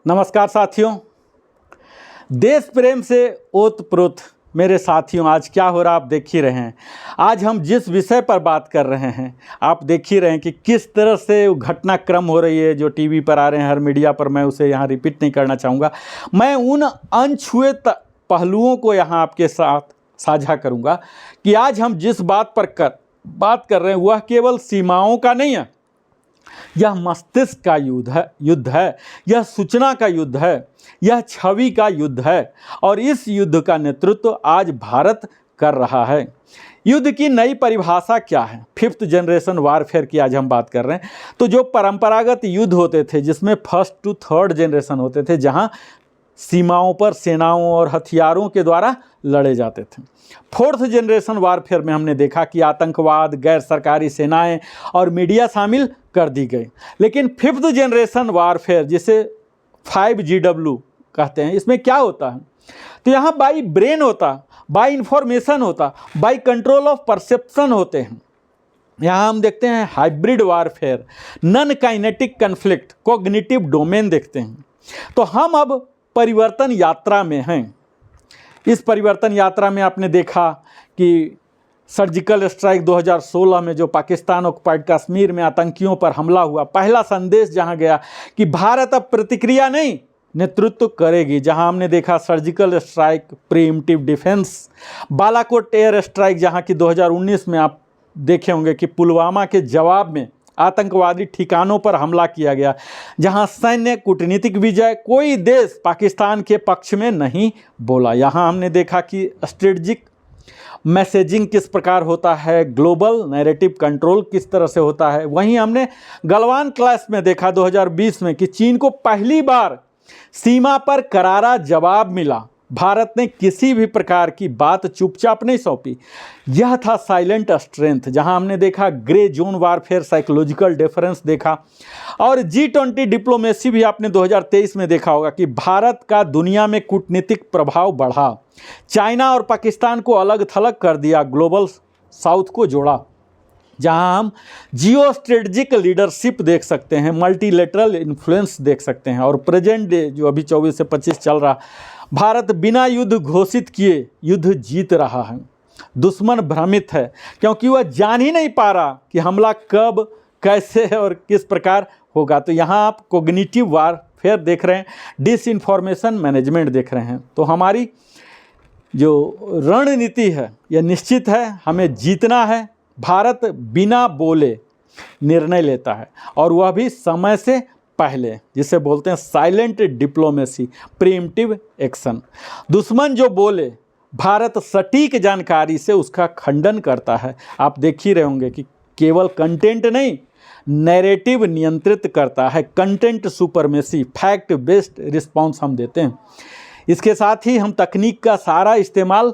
नमस्कार साथियों, देश प्रेम से ओतप्रोत मेरे साथियों, आज क्या हो रहा आप देख ही रहे हैं। आज हम जिस विषय पर बात कर रहे हैं आप देख ही रहे हैं कि किस तरह से घटनाक्रम हो रही है जो टीवी पर आ रहे हैं, हर मीडिया पर। मैं उसे यहाँ रिपीट नहीं करना चाहूँगा। मैं उन अनछुए पहलुओं को यहाँ आपके साथ साझा करूँगा कि आज हम जिस बात कर रहे हैं वह केवल सीमाओं का नहीं है, यह मस्तिष्क का युद्ध है, यह सूचना का युद्ध है, यह छवि का युद्ध है और इस युद्ध का नेतृत्व आज भारत कर रहा है। युद्ध की नई परिभाषा क्या है? फिफ्थ जनरेशन वारफेयर की आज हम बात कर रहे हैं। तो जो परंपरागत युद्ध होते थे जिसमें फर्स्ट टू थर्ड जनरेशन होते थे, जहां सीमाओं पर सेनाओं और हथियारों के द्वारा लड़े जाते थे। फोर्थ जनरेशन वारफेयर में हमने देखा कि आतंकवाद, गैर सरकारी सेनाएं और मीडिया शामिल कर दी गई। लेकिन फिफ्थ जनरेशन वारफेयर, जिसे 5GW कहते हैं, इसमें क्या होता है? तो यहाँ बाई ब्रेन होता, बाई इंफॉर्मेशन होता, बाई कंट्रोल ऑफ परसेप्शन होते हैं। यहाँ हम देखते हैं hybrid warfare, non kinetic conflict, cognitive domain देखते हैं। तो हम अब परिवर्तन यात्रा में हैं। इस परिवर्तन यात्रा में आपने देखा कि सर्जिकल स्ट्राइक 2016 में जो पाकिस्तान ऑक्युपाइड कश्मीर में आतंकियों पर हमला हुआ, पहला संदेश जहां गया कि भारत अब प्रतिक्रिया नहीं नेतृत्व करेगी। जहां हमने देखा surgical strike, pre-emptive defence, Balakot air strike, जहां की 2019 में आप देखे होंगे कि पुलवामा के जवाब में आतंकवादी ठिकानों पर हमला किया गया, जहां सैन्य कूटनीतिक विजय, कोई देश पाकिस्तान के पक्ष में नहीं बोला। यहां हमने देखा कि स्ट्रेटजिक मैसेजिंग किस प्रकार होता है, ग्लोबल नैरेटिव कंट्रोल किस तरह से होता है। वहीं हमने गलवान क्लैश में देखा 2020 में कि चीन को पहली बार सीमा पर करारा जवाब मिला। भारत ने किसी भी प्रकार की बात चुपचाप नहीं सौंपी। यह था साइलेंट स्ट्रेंथ। जहां हमने देखा grey zone warfare, psychological difference देखा, और G20 डिप्लोमेसी भी आपने 2023 में देखा होगा कि भारत का दुनिया में कूटनीतिक प्रभाव बढ़ा। चाइना और पाकिस्तान को अलग थलग कर दिया, ग्लोबल साउथ को जोड़ा। जहां हम जियो स्ट्रेटजिक लीडरशिप देख सकते हैं, मल्टीलेटरल इन्फ्लुएंस देख सकते हैं। और प्रेजेंट डे जो अभी 24 से 25 चल रहा, भारत बिना युद्ध घोषित किए युद्ध जीत रहा है। दुश्मन भ्रमित है क्योंकि वह जान ही नहीं पा रहा कि हमला कब, कैसे और किस प्रकार होगा। तो यहाँ आप कोग्निटिव वारफेयर देख रहे हैं, डिसइंफॉर्मेशन मैनेजमेंट देख रहे हैं। तो हमारी जो रणनीति है यह निश्चित है, हमें जीतना है। भारत बिना बोले निर्णय लेता है और वह भी समय से पहले, जिसे बोलते हैं साइलेंट डिप्लोमेसी, प्रीएम्प्टिव एक्शन। दुश्मन जो बोले, भारत सटीक जानकारी से उसका खंडन करता है। आप देख ही रहे होंगे कि केवल कंटेंट नहीं, नैरेटिव नियंत्रित करता है। Content supremacy, fact based response हम देते हैं। इसके साथ ही हम तकनीक का सारा इस्तेमाल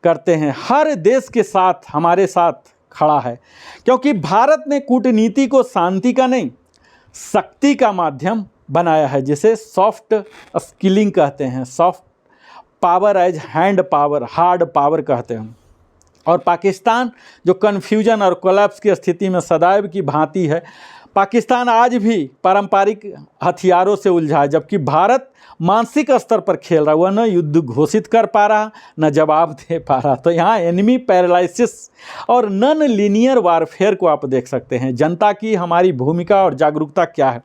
करते हैं। हर देश के साथ हमारे साथ खड़ा है क्योंकि भारत ने कूटनीति को शांति का नहीं, शक्ति का माध्यम बनाया है, जिसे सॉफ्ट स्किलिंग कहते हैं। Soft power as hand power, hard power कहते हैं। और पाकिस्तान जो कन्फ्यूजन और कोलैप्स की स्थिति में सदैव की भांति है, पाकिस्तान आज भी पारंपरिक हथियारों से उलझा है, जबकि भारत मानसिक स्तर पर खेल रहा। वह न युद्ध घोषित कर पा रहा, न जवाब दे पा रहा। तो यहाँ एनिमी पैरालिसिस और नॉन लीनियर वारफेयर को आप देख सकते हैं। जनता की हमारी भूमिका और जागरूकता क्या है?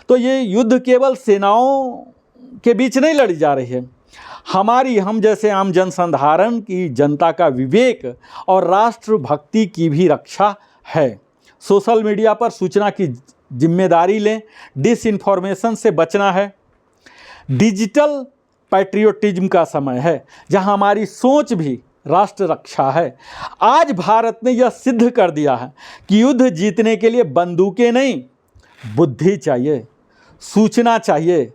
तो ये युद्ध केवल सेनाओं के बीच नहीं लड़ी जा रही है, हम जैसे आम जनसाधारण की, जनता का विवेक और राष्ट्रभक्ति की भी रक्षा है। सोशल मीडिया पर सूचना की जिम्मेदारी लें, डिसइंफॉर्मेशन से बचना है। डिजिटल पैट्रियोटिज्म का समय है, जहां हमारी सोच भी राष्ट्र रक्षा है। आज भारत ने यह सिद्ध कर दिया है कि युद्ध जीतने के लिए बंदूकें नहीं, बुद्धि चाहिए, सूचना चाहिए,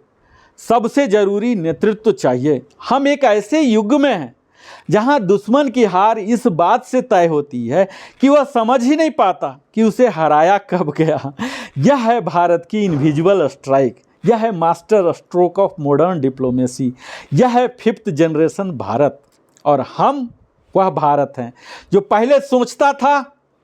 सबसे जरूरी नेतृत्व चाहिए। हम एक ऐसे युग में हैं जहां दुश्मन की हार इस बात से तय होती है कि वह समझ ही नहीं पाता कि उसे हराया कब गया। यह है भारत की इनविजिबल स्ट्राइक, यह है master stroke of modern diplomacy, यह है फिफ्थ जनरेशन भारत। और हम वह भारत हैं जो पहले सोचता था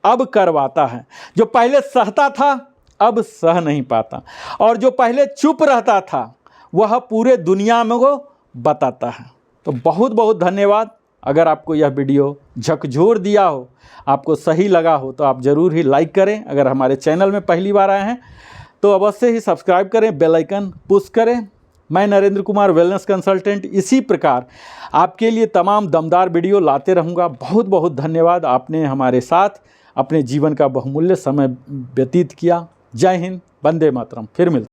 अब करवाता है, जो पहले सहता था अब सह नहीं पाता, और जो पहले चुप रहता था वह पूरे दुनिया में को बताता है। तो बहुत बहुत धन्यवाद। अगर आपको यह वीडियो झकझोर दिया हो, आपको सही लगा हो, तो आप ज़रूर ही लाइक करें। अगर हमारे चैनल में पहली बार आए हैं तो अवश्य ही सब्सक्राइब करें, बेल आइकन पुश करें। मैं नरेंद्र कुमार वेलनेस कंसल्टेंट इसी प्रकार आपके लिए तमाम दमदार वीडियो लाते रहूँगा। बहुत बहुत धन्यवाद, आपने हमारे साथ अपने जीवन का बहुमूल्य समय व्यतीत किया। जय हिंद, वंदे मातरम। फिर मिलते हैं।